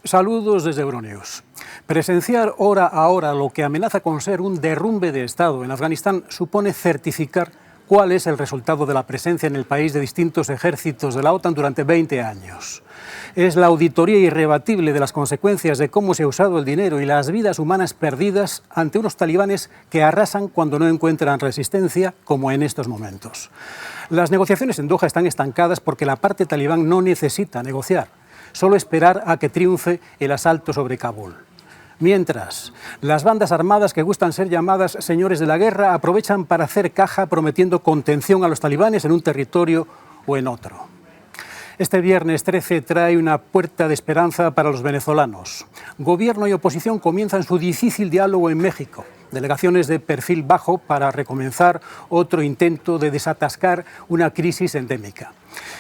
Saludos desde Euronews. Presenciar hora a hora lo que amenaza con ser un derrumbe de Estado en Afganistán supone certificar cuál es el resultado de la presencia en el país de distintos ejércitos de la OTAN durante 20 años. Es la auditoría irrebatible de las consecuencias de cómo se ha usado el dinero y las vidas humanas perdidas ante unos talibanes que arrasan cuando no encuentran resistencia, como en estos momentos. Las negociaciones en Doha están estancadas porque la parte talibán no necesita negociar, solo esperar a que triunfe el asalto sobre Kabul. Mientras, las bandas armadas que gustan ser llamadas señores de la guerra aprovechan para hacer caja prometiendo contención a los talibanes en un territorio o en otro. Este viernes 13 trae una puerta de esperanza para los venezolanos. Gobierno y oposición comienzan su difícil diálogo en México. Delegaciones de perfil bajo para recomenzar otro intento de desatascar una crisis endémica.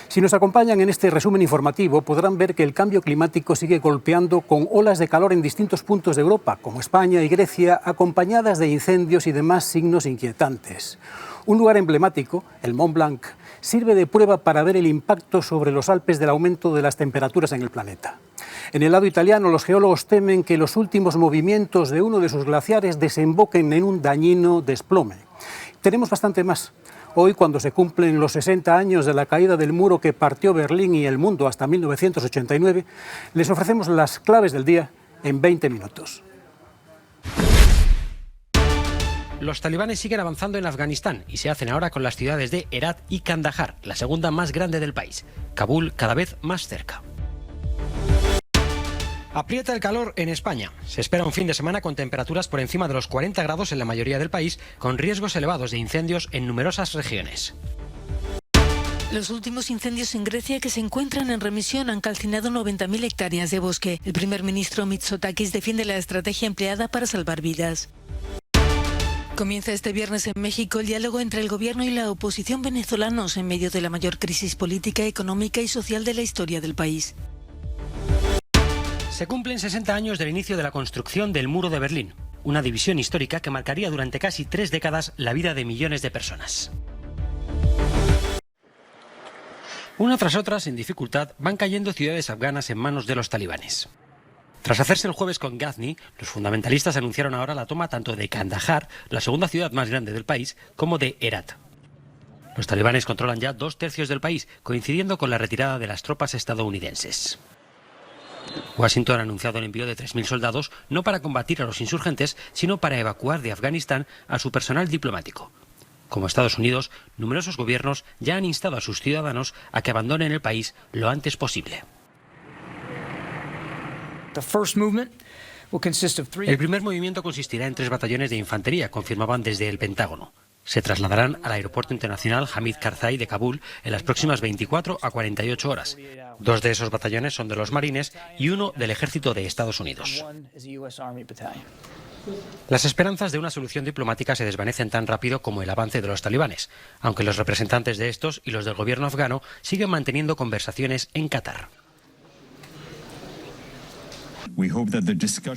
Si nos acompañan en este resumen informativo, podrán ver que el cambio climático sigue golpeando con olas de calor en distintos puntos de Europa, como España y Grecia, acompañadas de incendios y demás signos inquietantes. Un lugar emblemático, el Mont Blanc, sirve de prueba para ver el impacto sobre los Alpes del aumento de las temperaturas en el planeta. En el lado italiano, los geólogos temen que los últimos movimientos de uno de sus glaciares desemboquen en un dañino desplome. Tenemos bastante más. Hoy, cuando se cumplen los 60 años de la caída del muro que partió Berlín y el mundo hasta 1989, les ofrecemos las claves del día en 20 minutos. Los talibanes siguen avanzando en Afganistán y se hacen ahora con las ciudades de Herat y Kandahar, la segunda más grande del país. Kabul cada vez más cerca. Aprieta el calor en España. Se espera un fin de semana con temperaturas por encima de los 40 grados en la mayoría del país, con riesgos elevados de incendios en numerosas regiones. Los últimos incendios en Grecia que se encuentran en remisión han calcinado 90.000 hectáreas de bosque. El primer ministro Mitsotakis defiende la estrategia empleada para salvar vidas. Comienza este viernes en México el diálogo entre el gobierno y la oposición venezolanos en medio de la mayor crisis política, económica y social de la historia del país. Se cumplen 60 años del inicio de la construcción del Muro de Berlín, una división histórica que marcaría durante casi 3 décadas la vida de millones de personas. Una tras otra, sin dificultad, van cayendo ciudades afganas en manos de los talibanes. Tras hacerse el jueves con Ghazni, los fundamentalistas anunciaron ahora la toma tanto de Kandahar, la segunda ciudad más grande del país, como de Herat. Los talibanes controlan ya 2/3 del país, coincidiendo con la retirada de las tropas estadounidenses. Washington ha anunciado el envío de 3.000 soldados, no para combatir a los insurgentes, sino para evacuar de Afganistán a su personal diplomático. Como Estados Unidos, numerosos gobiernos ya han instado a sus ciudadanos a que abandonen el país lo antes posible. El primer movimiento consistirá en 3 batallones de infantería, confirmaban desde el Pentágono. Se trasladarán al Aeropuerto Internacional Hamid Karzai de Kabul en las próximas 24 a 48 horas. 2 de esos batallones son de los marines y 1 del Ejército de Estados Unidos. Las esperanzas de una solución diplomática se desvanecen tan rápido como el avance de los talibanes, aunque los representantes de estos y los del gobierno afgano siguen manteniendo conversaciones en Qatar.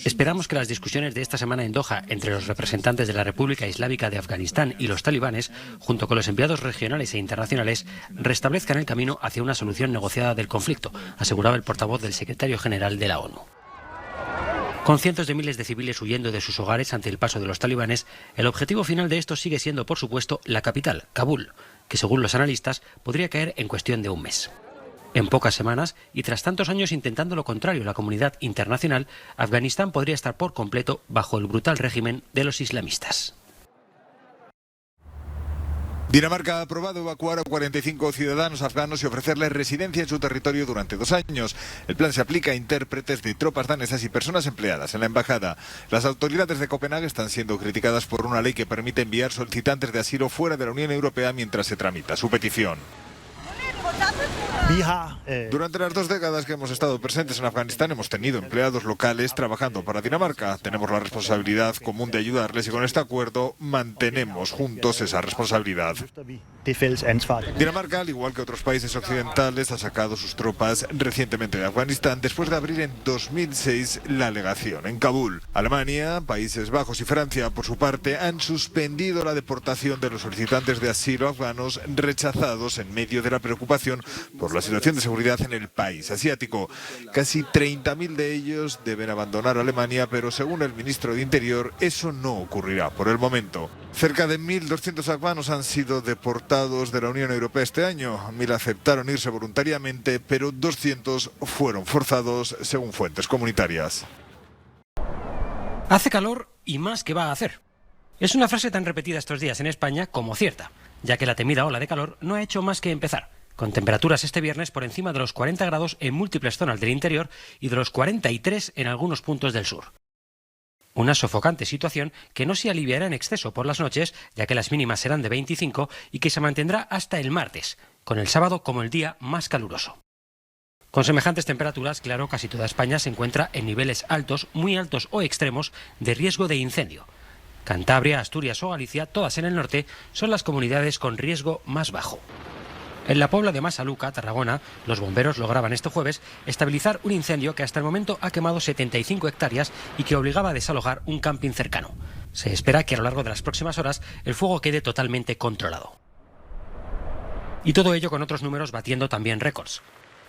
Esperamos que las discusiones de esta semana en Doha entre los representantes de la República Islámica de Afganistán y los talibanes, junto con los enviados regionales e internacionales, restablezcan el camino hacia una solución negociada del conflicto, aseguraba el portavoz del secretario general de la ONU. Con cientos de miles de civiles huyendo de sus hogares ante el paso de los talibanes, el objetivo final de estos sigue siendo, por supuesto, la capital, Kabul, que según los analistas podría caer en cuestión de un mes. En pocas semanas, y tras tantos años intentando lo contrario la comunidad internacional, Afganistán podría estar por completo bajo el brutal régimen de los islamistas. Dinamarca ha aprobado evacuar a 45 ciudadanos afganos y ofrecerles residencia en su territorio durante 2 años. El plan se aplica a intérpretes de tropas danesas y personas empleadas en la embajada. Las autoridades de Copenhague están siendo criticadas por una ley que permite enviar solicitantes de asilo fuera de la Unión Europea mientras se tramita su petición. Durante las 2 décadas que hemos estado presentes en Afganistán hemos tenido empleados locales trabajando para Dinamarca. Tenemos la responsabilidad común de ayudarles y con este acuerdo mantenemos juntos esa responsabilidad. Dinamarca, al igual que otros países occidentales, ha sacado sus tropas recientemente de Afganistán después de abrir en 2006 la legación en Kabul. Alemania, Países Bajos y Francia, por su parte, han suspendido la deportación de los solicitantes de asilo afganos rechazados en medio de la preocupación por la situación de seguridad en el país asiático. Casi 30.000 de ellos deben abandonar Alemania, pero según el ministro de Interior, eso no ocurrirá por el momento. Cerca de 1.200 afganos han sido deportados de la Unión Europea este año. 1.000 aceptaron irse voluntariamente, pero 200 fueron forzados, según fuentes comunitarias. Hace calor y más que va a hacer. Es una frase tan repetida estos días en España como cierta, ya que la temida ola de calor no ha hecho más que empezar, con temperaturas este viernes por encima de los 40 grados en múltiples zonas del interior y de los 43 en algunos puntos del sur. Una sofocante situación que no se aliviará en exceso por las noches, ya que las mínimas serán de 25 y que se mantendrá hasta el martes, con el sábado como el día más caluroso. Con semejantes temperaturas, claro, casi toda España se encuentra en niveles altos, muy altos o extremos de riesgo de incendio. Cantabria, Asturias o Galicia, todas en el norte, son las comunidades con riesgo más bajo. En la Pobla de Masaluca, Tarragona, los bomberos lograban este jueves estabilizar un incendio que hasta el momento ha quemado 75 hectáreas y que obligaba a desalojar un camping cercano. Se espera que a lo largo de las próximas horas el fuego quede totalmente controlado. Y todo ello con otros números batiendo también récords.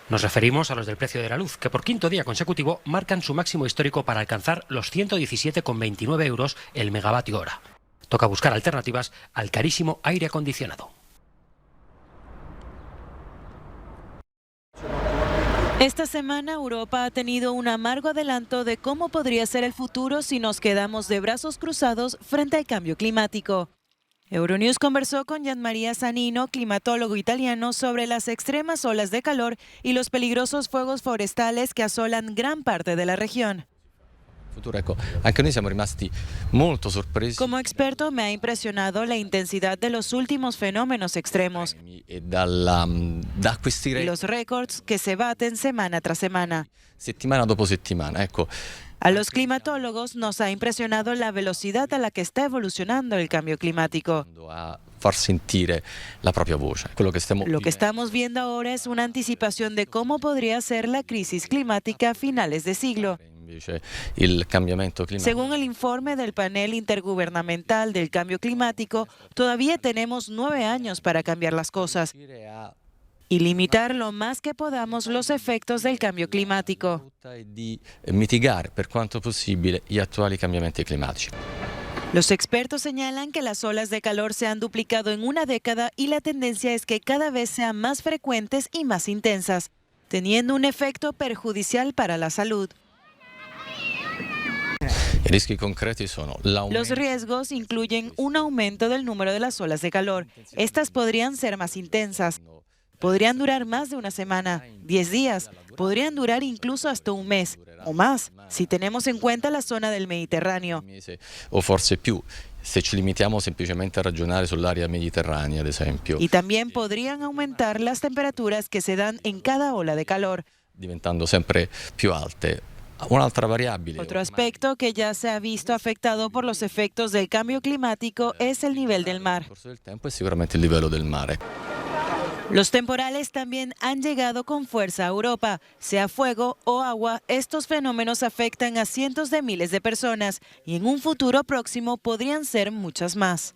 Nos referimos a los del precio de la luz, que por quinto día consecutivo marcan su máximo histórico para alcanzar los 117,29 euros el megavatio hora. Toca buscar alternativas al carísimo aire acondicionado. Esta semana Europa ha tenido un amargo adelanto de cómo podría ser el futuro si nos quedamos de brazos cruzados frente al cambio climático. Euronews conversó con Gianmaria Zanino, climatólogo italiano, sobre las extremas olas de calor y los peligrosos fuegos forestales que asolan gran parte de la región. Como experto me ha impresionado la intensidad de los últimos fenómenos extremos y los récords que se baten semana tras semana. A los climatólogos nos ha impresionado la velocidad a la que está evolucionando el cambio climático. Lo que estamos viendo ahora es una anticipación de cómo podría ser la crisis climática a finales de siglo. Según el informe del panel intergubernamental del cambio climático, todavía tenemos 9 años para cambiar las cosas y limitar lo más que podamos los efectos del cambio climático. Los expertos señalan que las olas de calor se han duplicado en una década y la tendencia es que cada vez sean más frecuentes y más intensas, teniendo un efecto perjudicial para la salud. Los riesgos incluyen un aumento del número de las olas de calor. Estas podrían ser más intensas. Podrían durar más de una semana, 10 días, podrían durar incluso hasta un mes o más, si tenemos en cuenta la zona del Mediterráneo. Y también podrían aumentar las temperaturas que se dan en cada ola de calor. Otro aspecto que ya se ha visto afectado por los efectos del cambio climático es el nivel del mar. Los temporales también han llegado con fuerza a Europa. Sea fuego o agua, estos fenómenos afectan a cientos de miles de personas y en un futuro próximo podrían ser muchas más.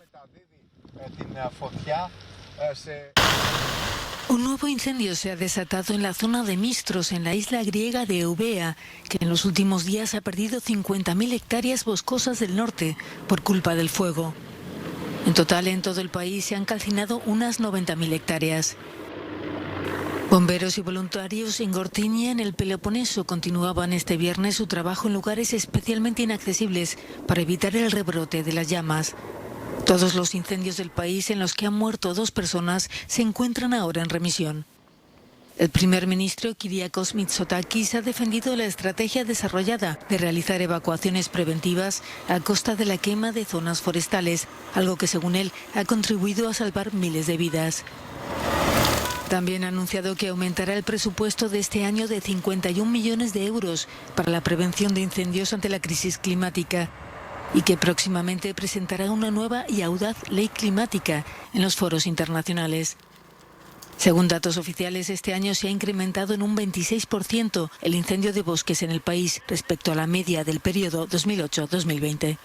Un nuevo incendio se ha desatado en la zona de Mistros, en la isla griega de Eubea, que en los últimos días ha perdido 50.000 hectáreas boscosas del norte por culpa del fuego. En total, en todo el país se han calcinado unas 90.000 hectáreas. Bomberos y voluntarios en Gortynia, en el Peloponeso, continuaban este viernes su trabajo en lugares especialmente inaccesibles para evitar el rebrote de las llamas. Todos los incendios del país en los que han muerto 2 personas se encuentran ahora en remisión. El primer ministro Kyriakos Mitsotakis ha defendido la estrategia desarrollada de realizar evacuaciones preventivas a costa de la quema de zonas forestales, algo que según él ha contribuido a salvar miles de vidas. También ha anunciado que aumentará el presupuesto de este año de 51 millones de euros para la prevención de incendios ante la crisis climática. y que próximamente presentará una nueva y audaz ley climática en los foros internacionales. Según datos oficiales, este año se ha incrementado en un 26% el incendio de bosques en el país respecto a la media del periodo 2008-2020.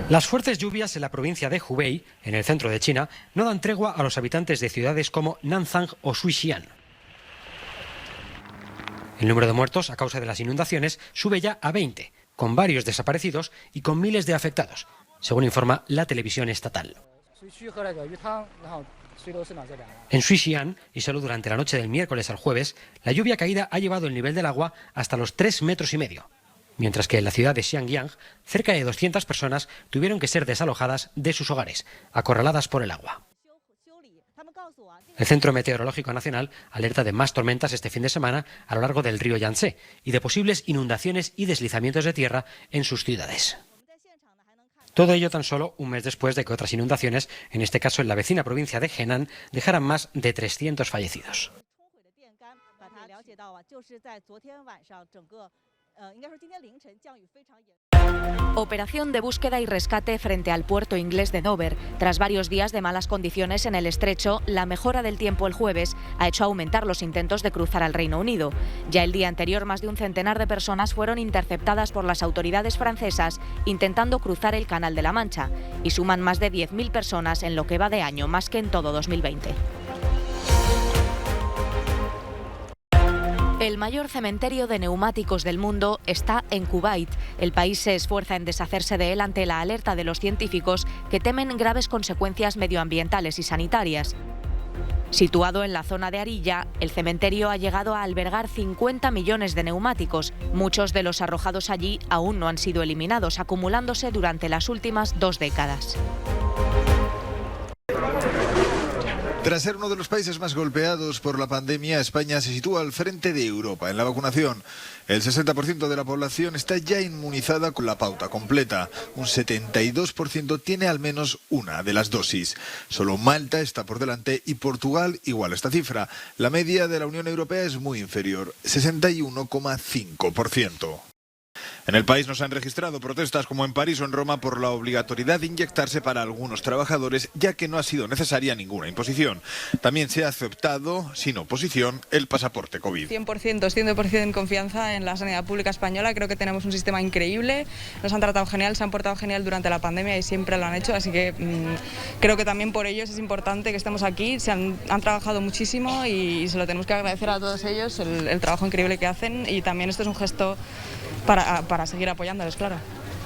Las fuertes lluvias en la provincia de Hubei, en el centro de China, no dan tregua a los habitantes de ciudades como Nanzang o Shuixian. El número de muertos a causa de las inundaciones sube ya a 20, con varios desaparecidos y con miles de afectados, según informa la televisión estatal. En Shuixian, y solo durante la noche del miércoles al jueves, la lluvia caída ha llevado el nivel del agua hasta los 3,5 metros, mientras que en la ciudad de Xiangyang, cerca de 200 personas tuvieron que ser desalojadas de sus hogares, acorraladas por el agua. El Centro Meteorológico Nacional alerta de más tormentas este fin de semana a lo largo del río Yangtze y de posibles inundaciones y deslizamientos de tierra en sus ciudades. Todo ello tan solo un mes después de que otras inundaciones, en este caso en la vecina provincia de Henan, dejaran más de 300 fallecidos. Operación de búsqueda y rescate frente al puerto inglés de Dover. Tras varios días de malas condiciones en el estrecho, la mejora del tiempo el jueves ha hecho aumentar los intentos de cruzar al Reino Unido. Ya el día anterior, más de un centenar de personas fueron interceptadas por las autoridades francesas intentando cruzar el Canal de la Mancha, y suman más de 10.000 personas en lo que va de año, más que en todo 2020. El mayor cementerio de neumáticos del mundo está en Kuwait. El país se esfuerza en deshacerse de él ante la alerta de los científicos que temen graves consecuencias medioambientales y sanitarias. Situado en la zona de Arilla, el cementerio ha llegado a albergar 50 millones de neumáticos. Muchos de los arrojados allí aún no han sido eliminados, acumulándose durante las últimas 2 décadas. Tras ser uno de los países más golpeados por la pandemia, España se sitúa al frente de Europa en la vacunación. El 60% de la población está ya inmunizada con la pauta completa. Un 72% tiene al menos una de las dosis. Solo Malta está por delante y Portugal iguala esta cifra. La media de la Unión Europea es muy inferior, 61,5%. En el país no se han registrado protestas como en París o en Roma por la obligatoriedad de inyectarse para algunos trabajadores, ya que no ha sido necesaria ninguna imposición. También se ha aceptado, sin oposición, el pasaporte COVID. 100% confianza en la sanidad pública española. Creo que tenemos un sistema increíble. Nos han tratado genial, se han portado genial durante la pandemia y siempre lo han hecho. Así que creo que también por ellos es importante que estemos aquí. Han trabajado muchísimo y se lo tenemos que agradecer a todos ellos, el trabajo increíble que hacen. Y también esto es un gesto para seguir apoyándoles, claro.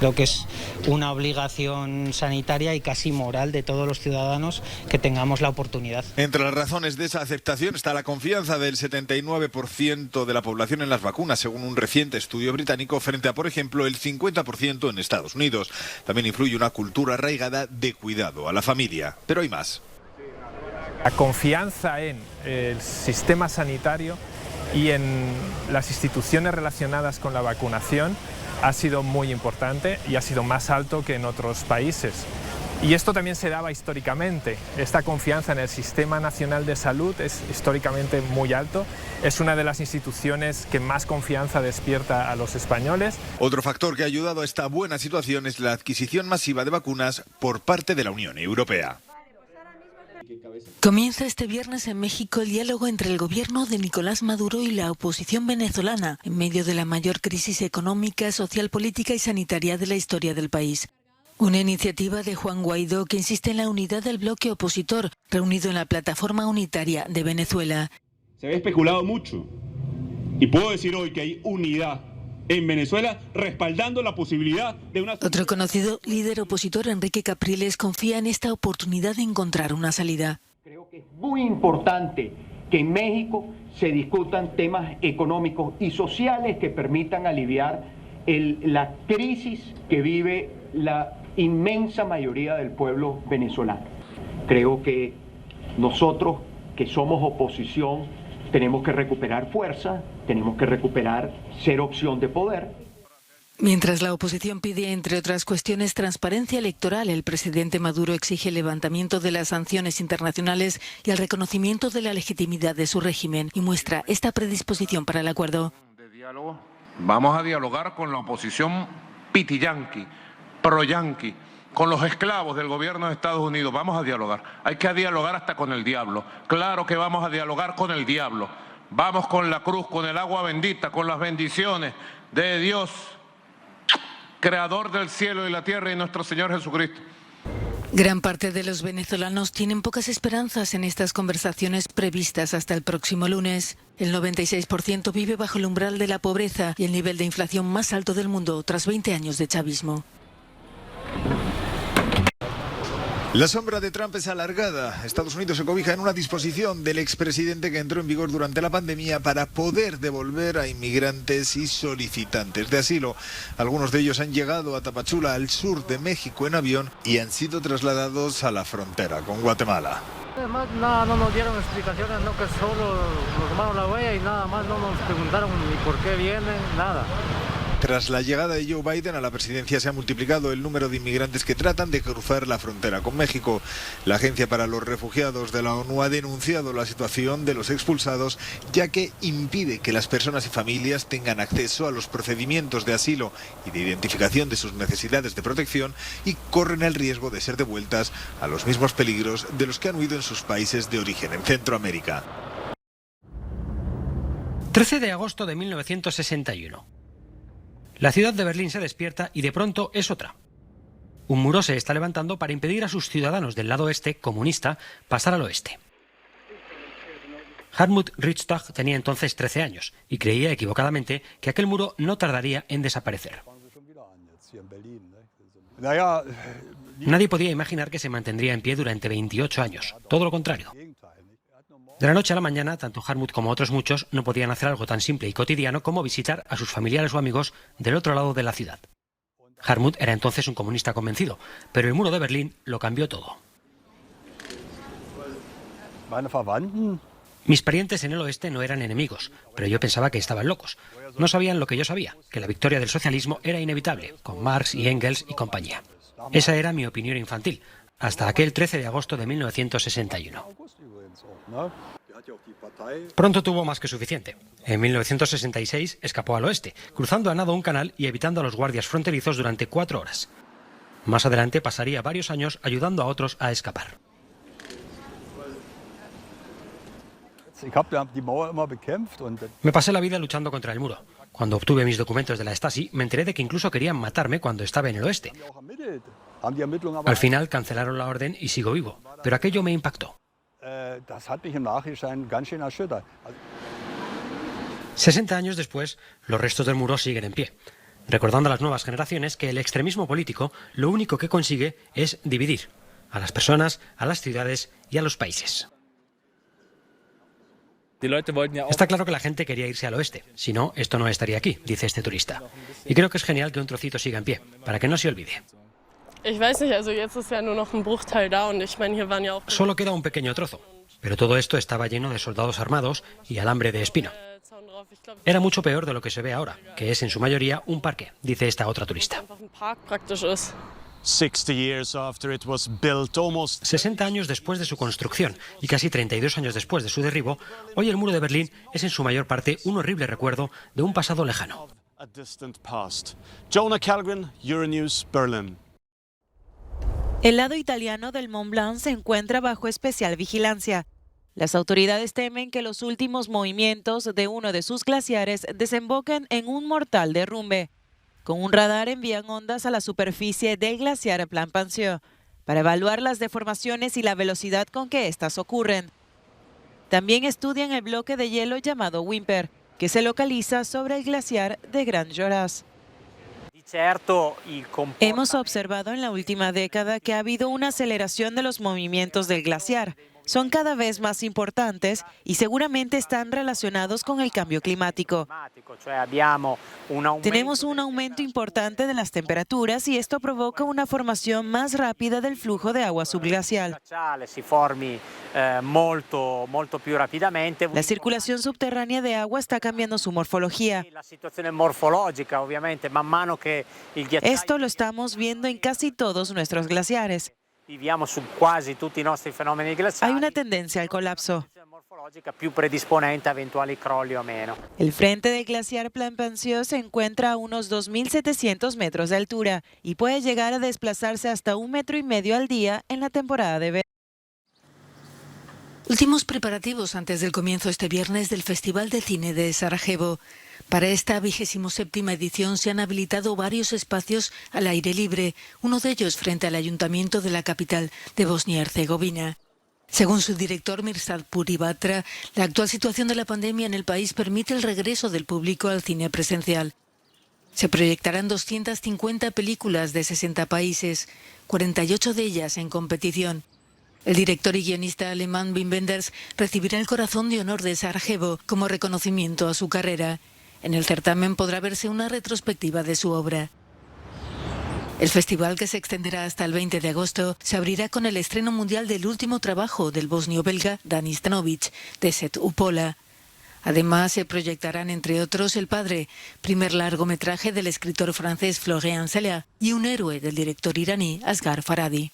Creo que es una obligación sanitaria y casi moral de todos los ciudadanos que tengamos la oportunidad. Entre las razones de esa aceptación está la confianza del 79% de la población en las vacunas, según un reciente estudio británico, frente a, por ejemplo, el 50% en Estados Unidos. También influye una cultura arraigada de cuidado a la familia. Pero hay más. La confianza en el sistema sanitario y en las instituciones relacionadas con la vacunación ha sido muy importante y ha sido más alto que en otros países. Y esto también se daba históricamente. Esta confianza en el Sistema Nacional de Salud es históricamente muy alto. Es una de las instituciones que más confianza despierta a los españoles. Otro factor que ha ayudado a esta buena situación es la adquisición masiva de vacunas por parte de la Unión Europea. Comienza este viernes en México el diálogo entre el gobierno de Nicolás Maduro y la oposición venezolana, en medio de la mayor crisis económica, social, política y sanitaria de la historia del país. Una iniciativa de Juan Guaidó que insiste en la unidad del bloque opositor, reunido en la Plataforma Unitaria de Venezuela. Se había especulado mucho y puedo decir hoy que hay unidad en Venezuela respaldando la posibilidad de una... Otro conocido líder opositor, Enrique Capriles, confía en esta oportunidad de encontrar una salida. Creo que es muy importante que en México se discutan temas económicos y sociales que permitan aliviar la crisis que vive la inmensa mayoría del pueblo venezolano. Creo que nosotros, que somos oposición, tenemos que recuperar fuerza, tenemos que recuperar ser opción de poder. Mientras la oposición pide, entre otras cuestiones, transparencia electoral, el presidente Maduro exige el levantamiento de las sanciones internacionales y el reconocimiento de la legitimidad de su régimen y muestra esta predisposición para el acuerdo. Vamos a dialogar con la oposición piti-yanqui, pro-yanqui, con los esclavos del gobierno de Estados Unidos. Vamos a dialogar. Hay que dialogar hasta con el diablo. Claro que vamos a dialogar con el diablo. Vamos con la cruz, con el agua bendita, con las bendiciones de Dios, creador del cielo y la tierra, y nuestro Señor Jesucristo. Gran parte de los venezolanos tienen pocas esperanzas en estas conversaciones previstas hasta el próximo lunes. El 96% vive bajo el umbral de la pobreza y el nivel de inflación más alto del mundo tras 20 años de chavismo. La sombra de Trump es alargada. Estados Unidos se cobija en una disposición del expresidente que entró en vigor durante la pandemia para poder devolver a inmigrantes y solicitantes de asilo. Algunos de ellos han llegado a Tapachula, al sur de México, en avión y han sido trasladados a la frontera con Guatemala. Además, no nos dieron explicaciones, no, que solo nos tomaron la huella y nada más, no nos preguntaron ni por qué vienen, nada. Tras la llegada de Joe Biden a la presidencia se ha multiplicado el número de inmigrantes que tratan de cruzar la frontera con México. La Agencia para los Refugiados de la ONU ha denunciado la situación de los expulsados, ya que impide que las personas y familias tengan acceso a los procedimientos de asilo y de identificación de sus necesidades de protección y corren el riesgo de ser devueltas a los mismos peligros de los que han huido en sus países de origen en Centroamérica. 13 de agosto de 1961. La ciudad de Berlín se despierta y de pronto es otra. Un muro se está levantando para impedir a sus ciudadanos del lado este, comunista, pasar al oeste. Hartmut Richtag tenía entonces 13 años y creía equivocadamente que aquel muro no tardaría en desaparecer. Nadie podía imaginar que se mantendría en pie durante 28 años, todo lo contrario. De la noche a la mañana, tanto Hartmut como otros muchos no podían hacer algo tan simple y cotidiano como visitar a sus familiares o amigos del otro lado de la ciudad. Hartmut era entonces un comunista convencido, pero el muro de Berlín lo cambió todo. Mis parientes en el oeste no eran enemigos, pero yo pensaba que estaban locos. No sabían lo que yo sabía, que la victoria del socialismo era inevitable, con Marx y Engels y compañía. Esa era mi opinión infantil, hasta aquel 13 de agosto de 1961. Pronto tuvo más que suficiente. En 1966 escapó al oeste, cruzando a nado un canal y evitando a los guardias fronterizos durante 4 horas. Más adelante pasaría varios años ayudando a otros a escapar. Me pasé la vida luchando contra el muro. Cuando obtuve mis documentos de la Stasi, me enteré de que incluso querían matarme cuando estaba en el oeste. Al final cancelaron la orden y sigo vivo, pero aquello me impactó. 60 años después, los restos del muro siguen en pie, recordando a las nuevas generaciones que el extremismo político lo único que consigue es dividir a las personas, a las ciudades y a los países. Está claro que la gente quería irse al oeste, si no, esto no estaría aquí, dice este turista. Y creo que es genial que un trocito siga en pie, para que no se olvide. Solo queda un pequeño trozo, pero todo esto estaba lleno de soldados armados y alambre de espino. Era mucho peor de lo que se ve ahora, que es en su mayoría un parque, dice esta otra turista. 60 años después de su construcción y casi 32 años después de su derribo, hoy el muro de Berlín es en su mayor parte un horrible recuerdo de un pasado lejano. Jonah Kellgren, Euronews, Berlin. El lado italiano del Mont Blanc se encuentra bajo especial vigilancia. Las autoridades temen que los últimos movimientos de uno de sus glaciares desemboquen en un mortal derrumbe. Con un radar envían ondas a la superficie del glaciar Plan-Pensieux para evaluar las deformaciones y la velocidad con que éstas ocurren. También estudian el bloque de hielo llamado Wimper, que se localiza sobre el glaciar de Grand Joras. Hemos observado en la última década que ha habido una aceleración de los movimientos del glaciar. Son cada vez más importantes y seguramente están relacionados con el cambio climático. Tenemos un aumento importante de las temperaturas y esto provoca una formación más rápida del flujo de agua subglacial. La circulación subterránea de agua está cambiando su morfología. Esto lo estamos viendo en casi todos nuestros glaciares. Hay una tendencia al colapso. El frente del glaciar Planpensieux se encuentra a unos 2.700 metros de altura y puede llegar a desplazarse hasta 1,5 metros al día en la temporada de verano. Últimos preparativos antes del comienzo este viernes del Festival de Cine de Sarajevo. Para esta 27ª edición se han habilitado varios espacios al aire libre, uno de ellos frente al ayuntamiento de la capital de Bosnia y Herzegovina. Según su director Mirsad Puribatra, la actual situación de la pandemia en el país permite el regreso del público al cine presencial. Se proyectarán 250 películas de 60 países, 48 de ellas en competición. El director y guionista alemán Wim Wenders recibirá el Corazón de Honor de Sarajevo como reconocimiento a su carrera. En el certamen podrá verse una retrospectiva de su obra. El festival, que se extenderá hasta el 20 de agosto, se abrirá con el estreno mundial del último trabajo del bosnio-belga Dani Stanović, Deset Upola. Además, se proyectarán, entre otros, El Padre, primer largometraje del escritor francés Florian Zeller, y Un héroe del director iraní Asghar Farhadi.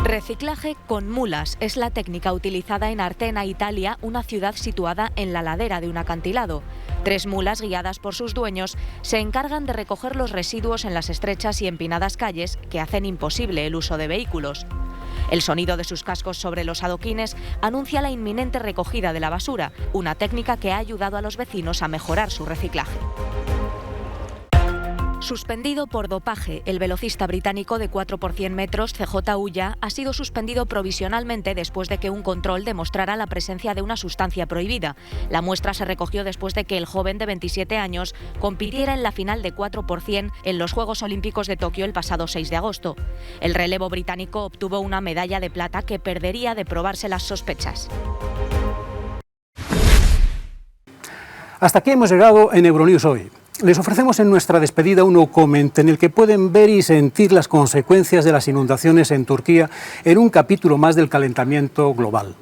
Reciclaje con mulas es la técnica utilizada en Artena, Italia, una ciudad situada en la ladera de un acantilado. 3 mulas, guiadas por sus dueños, se encargan de recoger los residuos en las estrechas y empinadas calles que hacen imposible el uso de vehículos. El sonido de sus cascos sobre los adoquines anuncia la inminente recogida de la basura, una técnica que ha ayudado a los vecinos a mejorar su reciclaje. Suspendido por dopaje, el velocista británico de 4 por 100 metros, CJ Ulla, ha sido suspendido provisionalmente después de que un control demostrara la presencia de una sustancia prohibida. La muestra se recogió después de que el joven de 27 años compitiera en la final de 4 por 100 en los Juegos Olímpicos de Tokio el pasado 6 de agosto. El relevo británico obtuvo una medalla de plata que perdería de probarse las sospechas. Hasta aquí hemos llegado en Euronews hoy. Les ofrecemos en nuestra despedida un documental en el que pueden ver y sentir las consecuencias de las inundaciones en Turquía en un capítulo más del calentamiento global.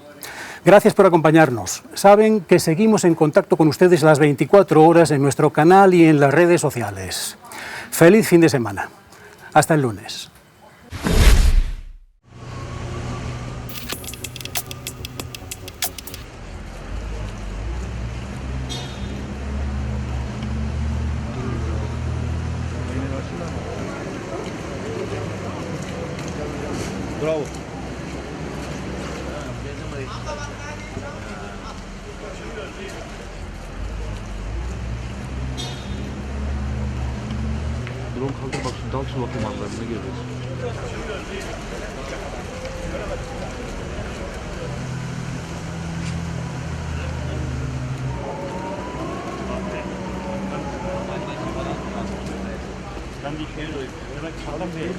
Gracias por acompañarnos. Saben que seguimos en contacto con ustedes las 24 horas en nuestro canal y en las redes sociales. Feliz fin de semana. Hasta el lunes. Bravo. Drone kaldır bak şu dal su bakımlarına görüyoruz. Ben bir şey diyorum. Ben çağıran değil.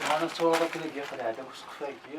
Mana suara kena dia pada ada uskup lagi.